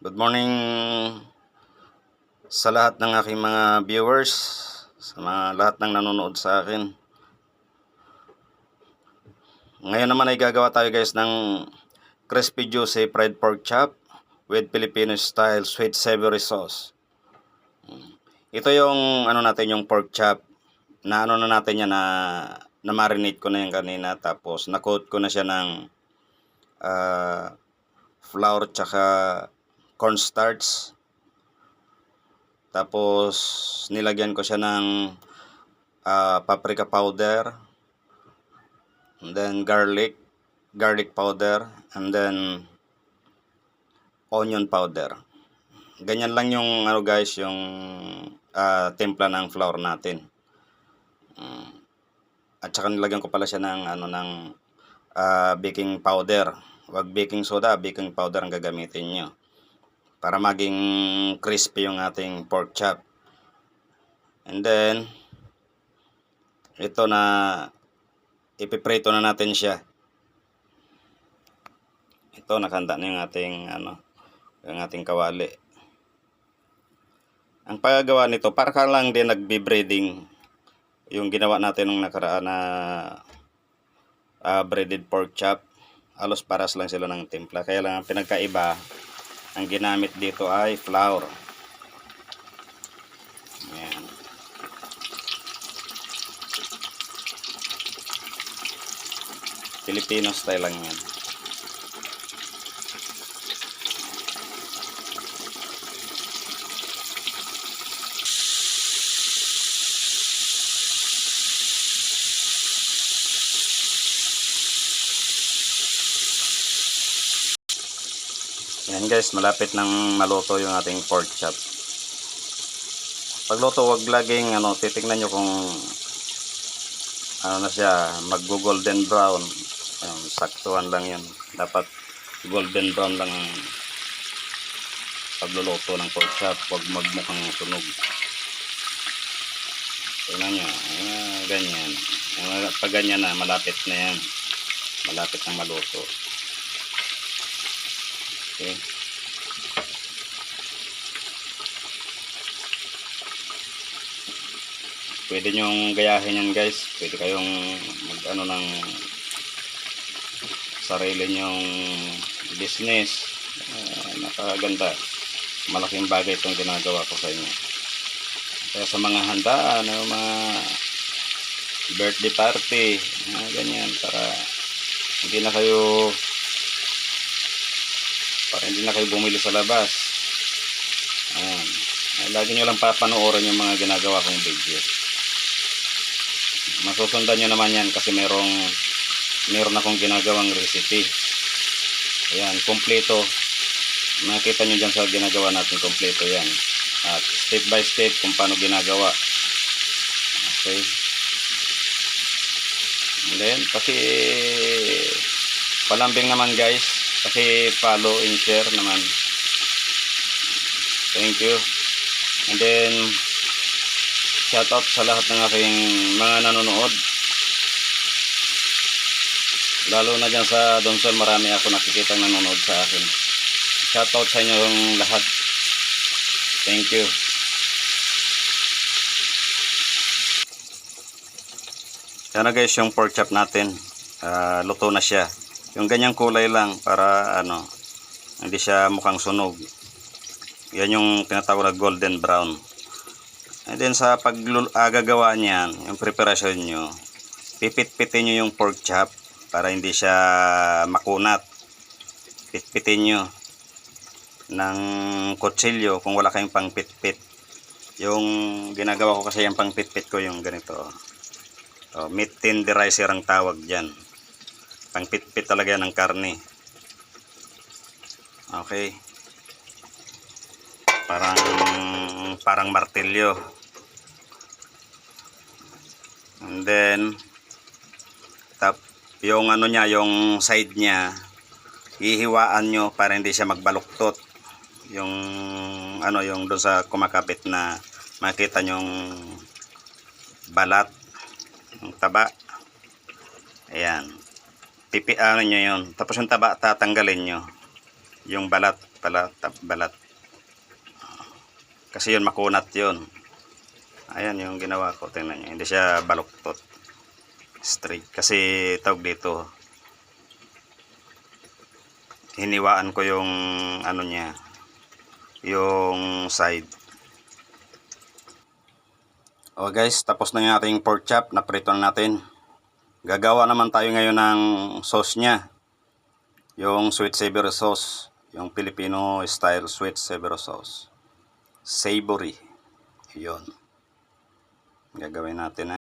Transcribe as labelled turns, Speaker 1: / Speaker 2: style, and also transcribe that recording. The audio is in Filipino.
Speaker 1: Good morning sa lahat ng aking mga viewers, sa mga lahat ng nanonood sa akin. Ngayon naman ay gagawa tayo guys ng crispy juicy fried pork chop with Filipino style sweet savory sauce. Ito yung natin, yung pork chop na na natin yan, na marinate ko na yan kanina, tapos na-coat ko na siya ng flour tsaka cornstarch. Tapos nilagyan ko siya ng paprika powder, and then garlic powder, and then onion powder. Ganyan lang yung guys, yung timpla ng flour natin. At saka nilagyan ko pala siya ng baking powder. Wag baking soda, baking powder ang gagamitin nyo para maging crispy yung ating pork chop. And then ito na ipiprito na natin siya. Ito, nakahanda na yung ating kawali. Ang paggagawa nito, para ka lang din nagbe-breading, yung ginawa natin nung nakaraan na breaded pork chop. Halos paras lang sila ng timpla, kaya lang ang pinagkaiba, ang ginamit dito ay flour. Ayan. Filipino style lang yan. Yan guys, malapit nang maluto yung ating pork chop. Pagluto, wag laging titingnan nyo kung na siya, mag-golden brown. Saktuhan lang yan. Dapat golden brown lang ang pagluluto ng pork chop. Wag magmukhang sunog. Tingnan nyo, ganyan. Pag ganyan na, malapit na yan. Malapit nang maluto. Okay. Pwede nyong gayahin yan guys. Pwede kayong ng sarili nyong business. Napakaganda. Malaking bagay itong ginagawa ko sa inyo. Kaya sa mga handaan, mga birthday party, ganyan, para hindi na kayo bumili sa labas. Ayan. Lagi nyo lang papanoorin yung mga ginagawa kong video. Masusundan nyo naman yan kasi meron akong ginagawang recipe. Ayan, kompleto. Makita nyo dyan sa ginagawa natin, kompleto yan. At step by step kung paano ginagawa. Okay. And then, palambing naman guys. Follow and share naman. Thank you. And then, shout out sa lahat ng aking mga nanonood. Lalo na dyan sa Donsol, marami ako nakikita nanonood sa akin. Shout out sa inyo lahat. Thank you. Yan na guys, yung pork chop natin. Luto na siya. Yung ganyang kulay lang para hindi siya mukhang sunog. Yan yung tinatawag na golden brown. And then sa paggagawa niyan, yung preparation nyo, pipit-pitin nyo yung pork chop para hindi siya makunat. Pitpitin nyo ng kutsilyo kung wala kayong pangpitpit. Yung ginagawa ko kasi yung pangpitpit ko yung ganito. Meat tenderizer ang tawag dyan. Pangpitpit talaga yan ng karne. Okay. Parang martilyo. And then yung yung side niya, hihiwaan nyo para hindi siya magbaluktot. Yung yung doon sa kumakapit na makita nyong balat, yung taba. Ayan. Pipianan nyo yun. Tapos yung taba tatanggalin nyo. Yung balat. Kasi yun makunat yun. Ayan yung ginawa ko. Tingnan nyo. Hindi siya baluktot. Straight. Kasi tawag dito. Hiniwaan ko yung ano niya. Yung side. O guys, tapos na yung ating pork chop. Naprito na natin. Gagawa naman tayo ngayon ng sauce niya. Yung sweet savory sauce. Yung Filipino style sweet savory sauce. Savory. Yun. Gagawin natin